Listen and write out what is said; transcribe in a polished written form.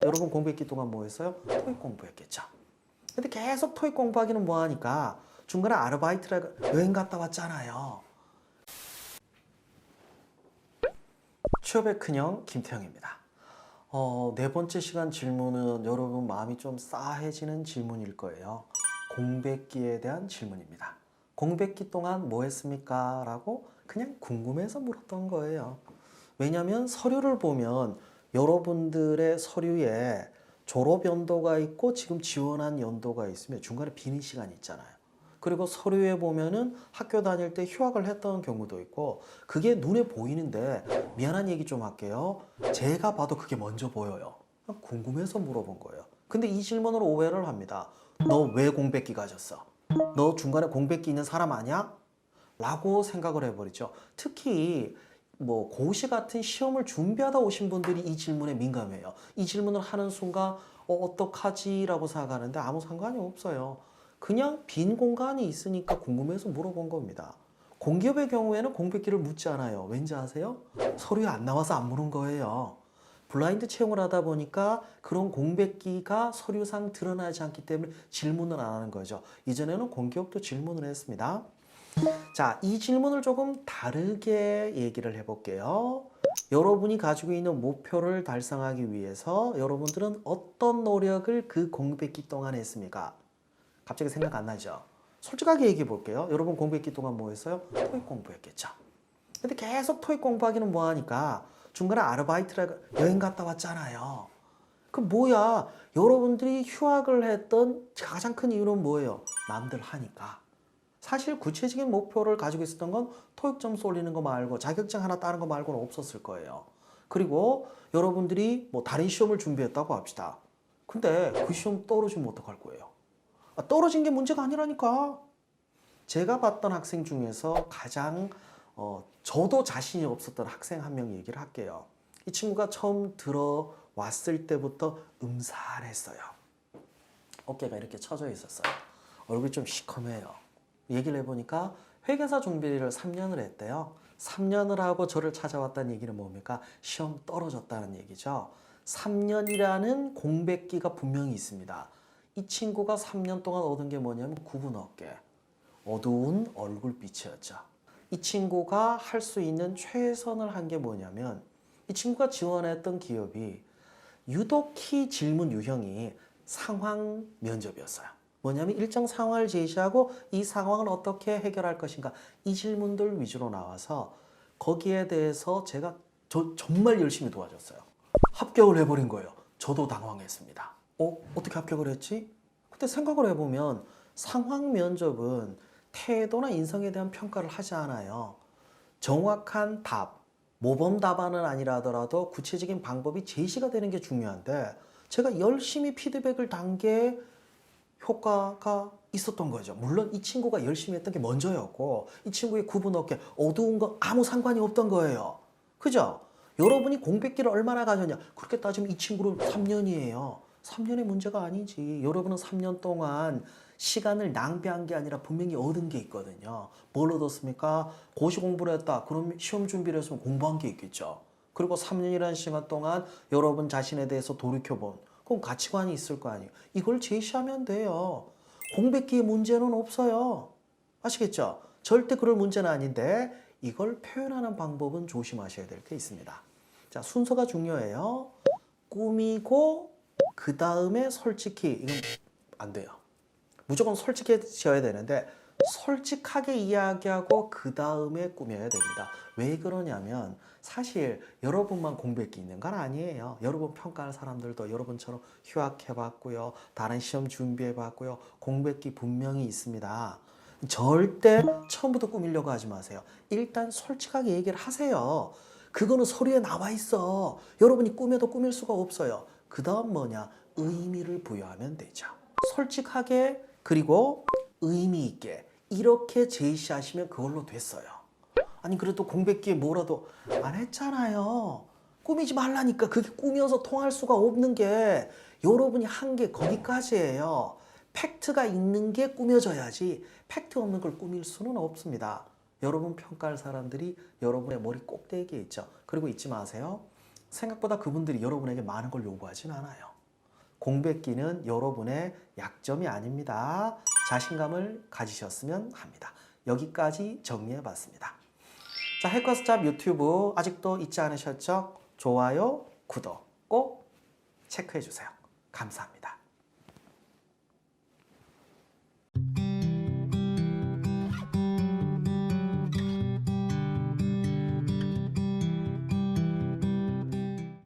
여러분 공부했기 동안 뭐 했어요? 토익 공부했겠죠. 근데 계속 토익 공부하기는 뭐하니까 중간에 아르바이트라 여행 갔다 왔잖아요. 취업의 큰형 김태형입니다. 네 번째 시간 질문은 여러분 마음이 좀 싸해지는 질문일 거예요. 공백기에 대한 질문입니다. 공백기 동안 뭐 했습니까? 라고 그냥 궁금해서 물었던 거예요. 왜냐하면 서류를 보면 여러분들의 서류에 졸업 연도가 있고 지금 지원한 연도가 있으면 중간에 비는 시간이 있잖아요. 그리고 서류에 보면은 학교 다닐 때 휴학을 했던 경우도 있고 그게 눈에 보이는데 미안한 얘기 좀 할게요. 제가 봐도 그게 먼저 보여요. 궁금해서 물어본 거예요. 근데 이 질문으로 오해를 합니다. 너 왜 공백기 가졌어? 너 중간에 공백기 있는 사람 아니야? 라고 생각을 해버리죠. 특히 뭐 고시 같은 시험을 준비하다 오신 분들이 이 질문에 민감해요. 이 질문을 하는 순간 어떡하지? 라고 생각하는데 아무 상관이 없어요. 그냥 빈 공간이 있으니까 궁금해서 물어본 겁니다. 공기업의 경우에는 공백기를 묻지 않아요. 왠지 아세요? 서류에 안 나와서 안 물은 거예요. 블라인드 채용을 하다 보니까 그런 공백기가 서류상 드러나지 않기 때문에 질문을 안 하는 거죠. 이전에는 공기업도 질문을 했습니다. 자, 이 질문을 조금 다르게 얘기를 해볼게요. 여러분이 가지고 있는 목표를 달성하기 위해서 여러분들은 어떤 노력을 그 공백기 동안 했습니까? 갑자기 생각 안 나죠? 솔직하게 얘기해 볼게요. 여러분 공백기 동안 뭐 했어요? 토익 공부했겠죠. 근데 계속 토익 공부하기는 뭐하니까 중간에 아르바이트라 여행 갔다 왔잖아요. 그 뭐야? 여러분들이 휴학을 했던 가장 큰 이유는 뭐예요? 남들 하니까. 사실 구체적인 목표를 가지고 있었던 건 토익 점수 올리는 거 말고 자격증 하나 따는 거 말고는 없었을 거예요. 그리고 여러분들이 뭐 다른 시험을 준비했다고 합시다. 근데 그 시험 떨어지면 어떡할 거예요? 떨어진 게 문제가 아니라니까. 제가 봤던 학생 중에서 가장 저도 자신이 없었던 학생 한 명 얘기를 할게요. 이 친구가 처음 들어왔을 때부터 음살했어요. 어깨가 이렇게 처져 있었어요. 얼굴이 좀 시커매요. 얘기를 해보니까 회계사 준비를 3년을 했대요. 3년을 하고 저를 찾아왔다는 얘기는 뭡니까? 시험 떨어졌다는 얘기죠. 3년이라는 공백기가 분명히 있습니다. 이 친구가 3년 동안 얻은 게 뭐냐면 굽은 어깨, 어두운 얼굴빛이었죠. 이 친구가 할 수 있는 최선을 한 게 뭐냐면 이 친구가 지원했던 기업이 유독히 질문 유형이 상황 면접이었어요. 뭐냐면 일정 상황을 제시하고 이 상황을 어떻게 해결할 것인가 이 질문들 위주로 나와서 거기에 대해서 제가 정말 열심히 도와줬어요. 합격을 해버린 거예요. 저도 당황했습니다. 어떻게 합격을 했지? 근데 생각을 해보면 상황 면접은 태도나 인성에 대한 평가를 하지 않아요. 정확한 답, 모범 답안은 아니라 하더라도 구체적인 방법이 제시가 되는 게 중요한데 제가 열심히 피드백을 단 게 효과가 있었던 거죠. 물론 이 친구가 열심히 했던 게 먼저였고 이 친구의 굽은 어깨, 어두운 거 아무 상관이 없던 거예요. 그죠? 여러분이 공백기를 얼마나 가졌냐? 그렇게 따지면 이 친구는 3년이에요. 3년의 문제가 아니지. 여러분은 3년 동안 시간을 낭비한 게 아니라 분명히 얻은 게 있거든요. 뭘 얻었습니까? 고시 공부를 했다. 그럼 시험 준비를 했으면 공부한 게 있겠죠. 그리고 3년이라는 시간 동안 여러분 자신에 대해서 돌이켜본 그럼 가치관이 있을 거 아니에요. 이걸 제시하면 돼요. 공백기의 문제는 없어요. 아시겠죠? 절대 그럴 문제는 아닌데 이걸 표현하는 방법은 조심하셔야 될 게 있습니다. 자, 순서가 중요해요. 꾸미고 그 다음에 솔직히 이건 안 돼요. 무조건 솔직해져야 되는데 솔직하게 이야기하고 그 다음에 꾸며야 됩니다. 왜 그러냐면 사실 여러분만 공백기 있는 건 아니에요. 여러분 평가할 사람들도 여러분처럼 휴학해봤고요. 다른 시험 준비해봤고요. 공백기 분명히 있습니다. 절대 처음부터 꾸미려고 하지 마세요. 일단 솔직하게 얘기를 하세요. 그거는 서류에 나와 있어. 여러분이 꾸며도 꾸밀 수가 없어요. 그 다음 뭐냐? 의미를 부여하면 되죠. 솔직하게 그리고 의미 있게 이렇게 제시하시면 그걸로 됐어요. 아니 그래도 공백기에 뭐라도 안 했잖아요. 꾸미지 말라니까. 그게 꾸며서 통할 수가 없는 게 여러분이 한 게 거기까지예요. 팩트가 있는 게 꾸며져야지 팩트 없는 걸 꾸밀 수는 없습니다. 여러분 평가할 사람들이 여러분의 머리 꼭대기에 있죠. 그리고 잊지 마세요. 생각보다 그분들이 여러분에게 많은 걸 요구하진 않아요. 공백기는 여러분의 약점이 아닙니다. 자신감을 가지셨으면 합니다. 여기까지 정리해봤습니다. 자, 해커스잡 유튜브 아직도 잊지 않으셨죠? 좋아요, 구독 꼭 체크해주세요. 감사합니다.